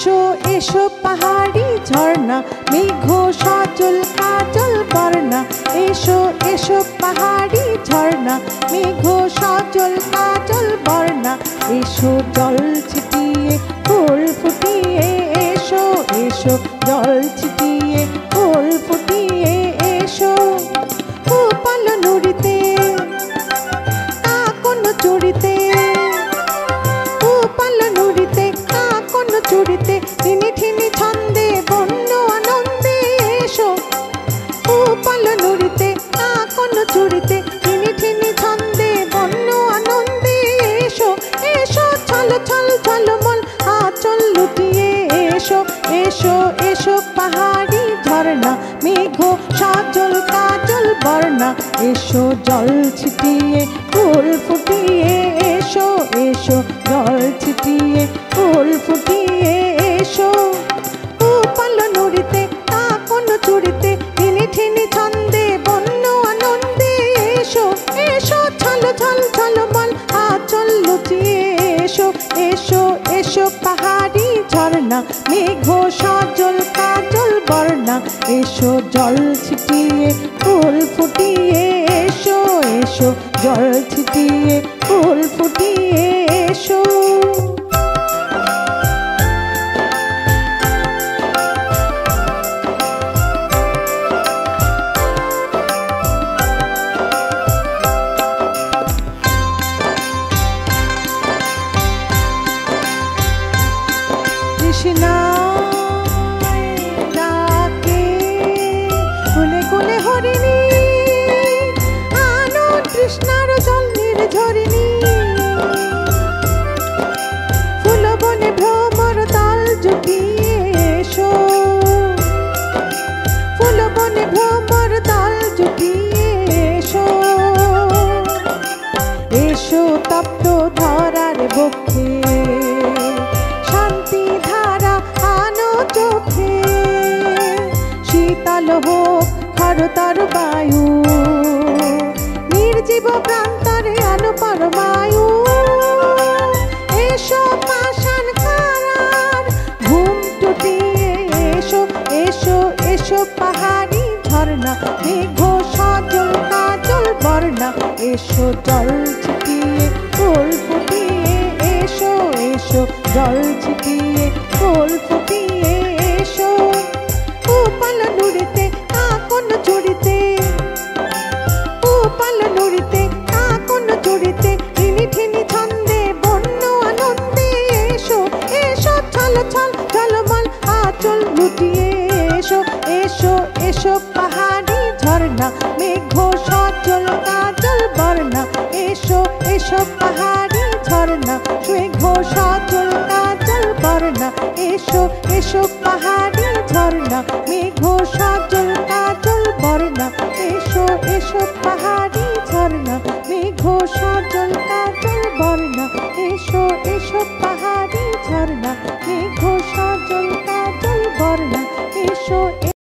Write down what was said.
এসো এসো পাহাড়ি ঝর্ণা মেঘ সজল কাজল বর্ণা এসো এসো পাহাড়ি ঝর্ণা মেঘ সজল কাজল বর্ণা এসো জল ছিটিয়ে ফুল ফুটিয়ে এসো এসো জল ছিটিয়ে ফুল ফুটিয়ে এসো উপাল নুড়িতে কাকন চুড়িতে উপাল নুড়িতে কাকন চুড়িতে ঠিনি ঠিনি ছন্দে বন্য আনন্দে এসো উপাল নুড়িতে কাকন চুড়িতে ঠিনি ঠিনি ছন্দে বন্য আনন্দে এসো এসো ছল ছল ঝলমল আঁচল লুটিয়ে এসো এসো এসো পাহাড়ি ঝর্ণা মেঘ সজল কাজল বর্ণা এসো জল ছিটিয়ে ফুল ফুটিয়ে এসো এসো জল ছিটিয়ে ফুল ফুটিয়ে এসো উপাল নুড়িতে কাকন চুড়িতে ঠিনি ঠিনি ছন্দে বন্য আনন্দে এসো এসো ছল ছল ঝলমল আঁচল লুটিয়ে এসো এসো এসো পাহাড়ি ঝর্ণা মেঘ সজল কাজল বর্ণা এসো জল ছিটিয়ে ফুল ফুটিয়ে এসো এসো জল ছিটিয়ে ফুল ফুটিয়ে এসো ডাকে কুলে কুলে হরিণী আনো তৃষ্ণার জল নির্ঝরিণী ফুল বনে ভ্রমর তাল জুটিয়ে এসো ফুল বনে ভ্রমর তাল জুটিয়ে এসো এসো তপ্ত ধরার বক্ষে শীতল হোক খরতর বায়ু নির্জীব প্রান্তরে আলো পরমায়ু এসো পাষাণ কারার ঘুম টুটিয়ে এসো এসো এসো পাহাড়ি ঝর্ণা মেঘ সজল কাজল বর্ণা এসো জল ছিটিয়ে ফুল ফুটিয়ে এসো এসো জল ছিটিয়ে ফুল ফুটিয়ে এসো উপাল নুড়িতে কাকন চুড়িতে উপাল নুড়িতে কাকন চুড়িতে ঠিনি ঠিনি ছন্দে বন্য আনন্দে এসো এসো ছল ছল ঝলমল আঁচল লুটিয়ে এসো এসো এসো পাহাড়ি ঝর্ণা মেঘ সজল কাজল বর্ণা এসো এসো পাহাড়ি ঝর্ণা মেঘ সজল কাজল বর্ণা এসো এসো পাহাড়ি ঝর্ণা মেঘ সজল কাজল বর্ণা এসো এসো পাহাড়ি ঝর্ণা মেঘ সজল কাজল বর্ণা এসো এসো পাহাড়ি ঝর্ণা